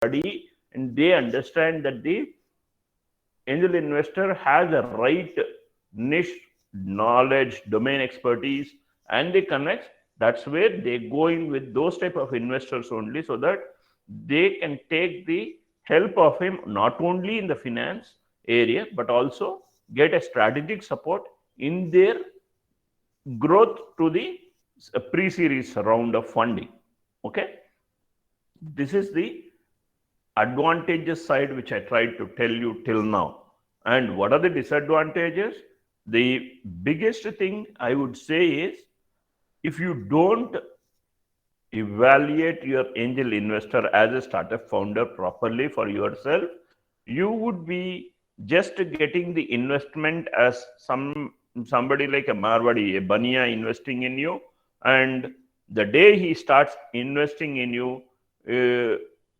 study and they understand that the angel investor has a right niche knowledge, domain expertise, and they connect. That's where they go in with those type of investors only, so that they can take the help of him not only in the finance area but also get a strategic support in their growth to the pre-series round of funding. Okay, this is the advantages side which I tried to tell you till now. And what are the disadvantages? The biggest thing I would say is, if you don't evaluate your angel investor as a startup founder properly for yourself, you would be just getting the investment as somebody like a Marwadi, a Bania investing in you, and the day he starts investing in you,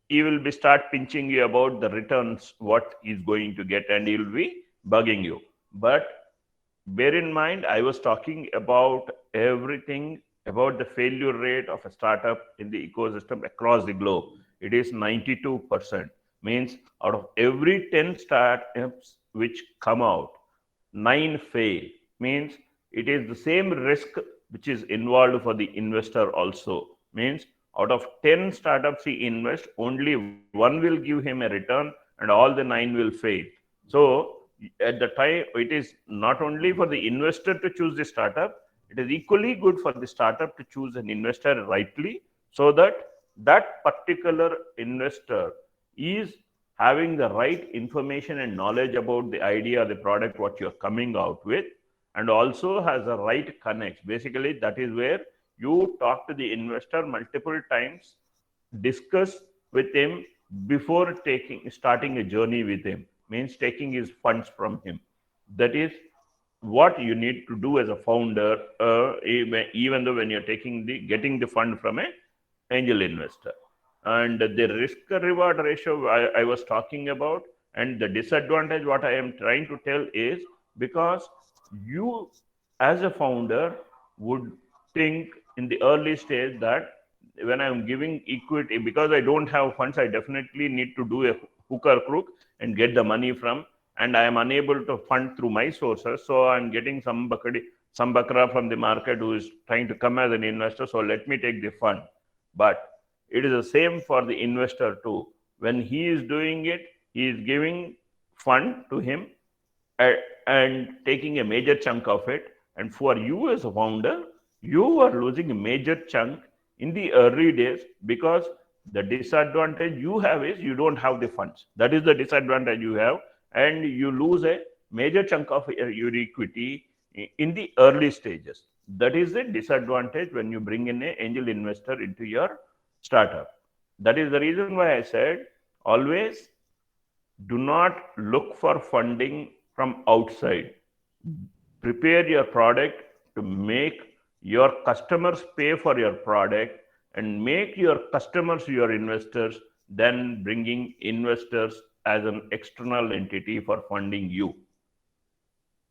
he will be start pinching you about the returns what he's going to get, and he will be bugging you. But bear in mind, I was talking about everything about the failure rate of a startup in the ecosystem across the globe. It is 92%. Means out of every 10 startups which come out, 9 fail. Means it is the same risk which is involved for the investor also. Means out of 10 startups he invests, only one will give him a return and all the 9 will fail. So at the time, it is not only for the investor to choose the startup, it is equally good for the startup to choose an investor rightly, so that that particular investor is having the right information and knowledge about the idea, the product what you're coming out with, and also has a right connect. Basically, that is where you talk to the investor multiple times, discuss with him before taking starting a journey with him, means taking his funds from him. That is what you need to do as a founder, even though when you're taking the getting the fund from a angel investor. And the risk reward ratio I was talking about, and the disadvantage what I am trying to tell is, because you as a founder would think in the early stage that when I'm giving equity, because I don't have funds, I definitely need to do a hook or crook and get the money from, and I am unable to fund through my sources. So I'm getting some bakra from the market who is trying to come as an investor. So let me take the fund. But it is the same for the investor too. When he is doing it, he is giving fund to him, uh, and taking a major chunk of it. And for you as a founder, you are losing a major chunk in the early days, because the disadvantage you have is you don't have the funds. That is the disadvantage you have, and you lose a major chunk of your equity in the early stages. That is the disadvantage when you bring in an angel investor into your startup. That is the reason why I said, always do not look for funding from outside. Prepare your product to make your customers pay for your product, and make your customers your investors, then bringing investors as an external entity for funding you.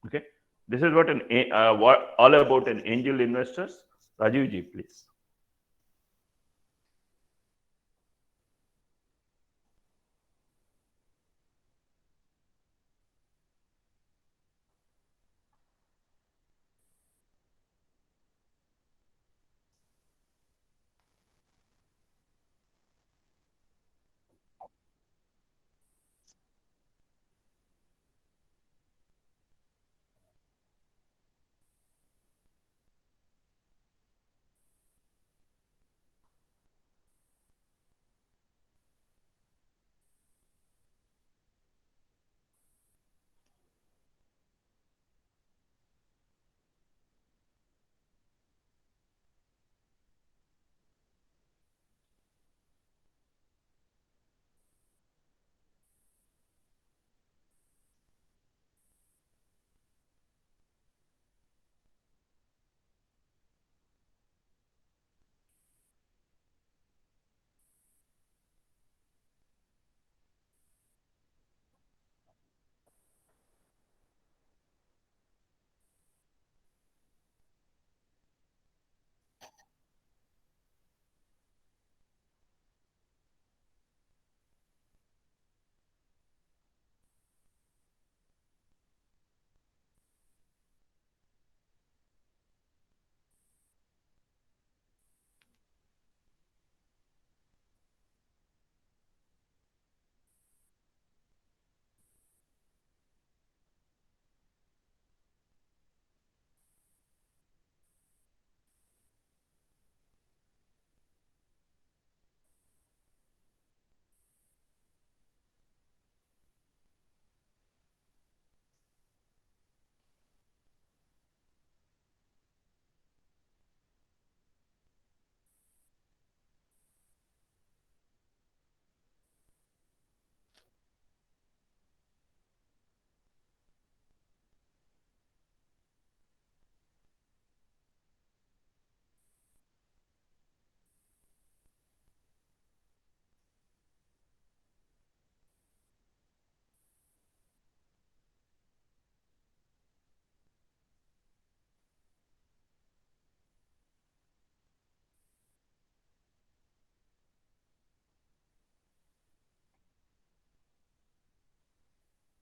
Okay, this is what all about an angel investors. Rajiv ji, please.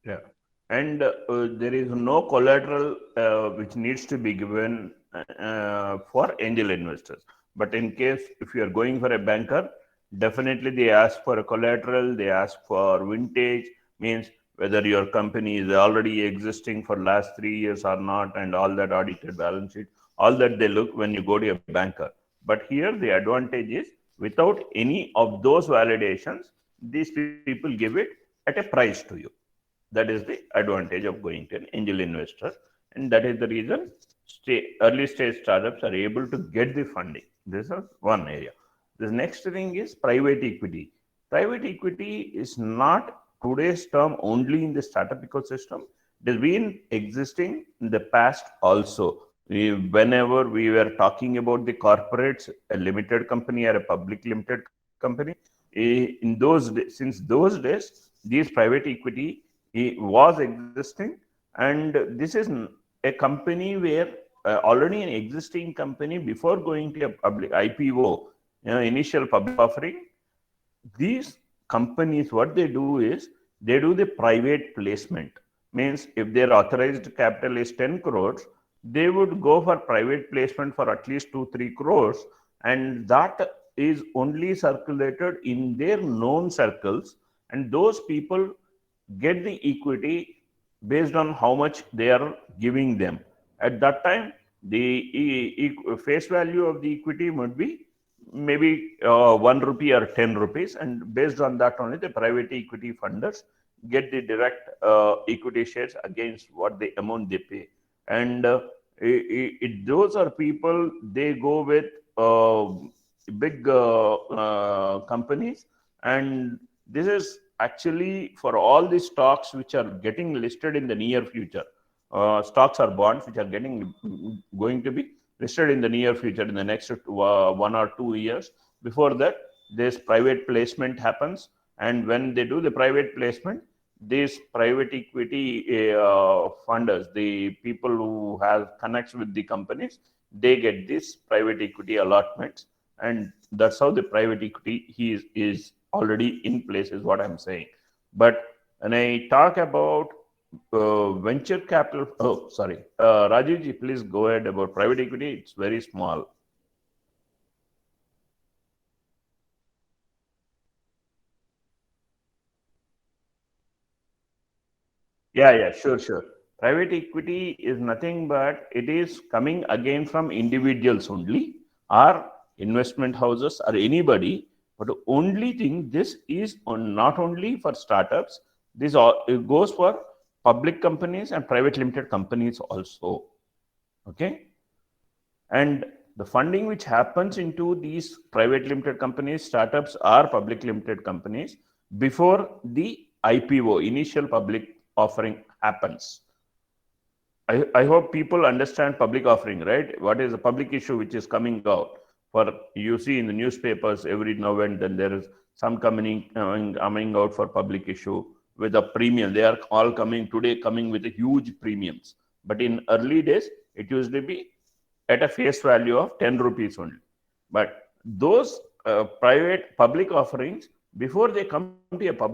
Yeah. And there is no collateral which needs to be given for angel investors. But in case if you are going for a banker, definitely they ask for a collateral, they ask for vintage, means whether your company is already existing for last 3 years or not, and all that audited balance sheet, all that they look when you go to a banker. But here the advantage is without any of those validations, these people give it at a price to you. That is the advantage of going to an angel investor, and that is the reason early stage startups are able to get the funding. This is one area. The next thing is private equity. Private equity is not today's term only in the startup ecosystem. It has been existing in the past also. Whenever we were talking about the corporates, a limited company or a public limited company, in those since those days, these private equity was existing, and this is a company where already an existing company before going to a public IPO, initial public offering. These companies, what they do is they do the private placement. Means if their authorized capital is 10 crores, they would go for private placement for at least 2-3 crores, and that is only circulated in their known circles, and those people get the equity based on how much they are giving them. At that time, the face value of the equity would be maybe 1 rupee or 10 rupees, and based on that only the private equity funders get the direct equity shares against what the amount they pay. And those are people, they go with big companies, and this is actually for all the stocks which are getting listed in the near future. Stocks or bonds which are going to be listed in the near future in the next 1 or 2 years. Before that, this private placement happens, and when they do the private placement, these private equity funders, the people who have connects with the companies, they get this private equity allotments, and that's how the private equity is already in place, is what I'm saying. But when I talk about venture capital, oh sorry, Rajivji, please go ahead about private equity. It's very small. Yeah, sure. Private equity is nothing but it is coming again from individuals only, or investment houses, or anybody. But the only thing, this is not only for startups. It goes for public companies and private limited companies also. Okay, and the funding which happens into these private limited companies, startups, or public limited companies before the IPO, initial public offering, happens. I hope people understand public offering, right? What is the public issue which is coming out? For you see in the newspapers every now and then there is some coming out for public issue with a premium. They are all coming today, coming with a huge premiums. But in early days, it used to be at a face value of 10 rupees only. But those private public offerings, before they come to a public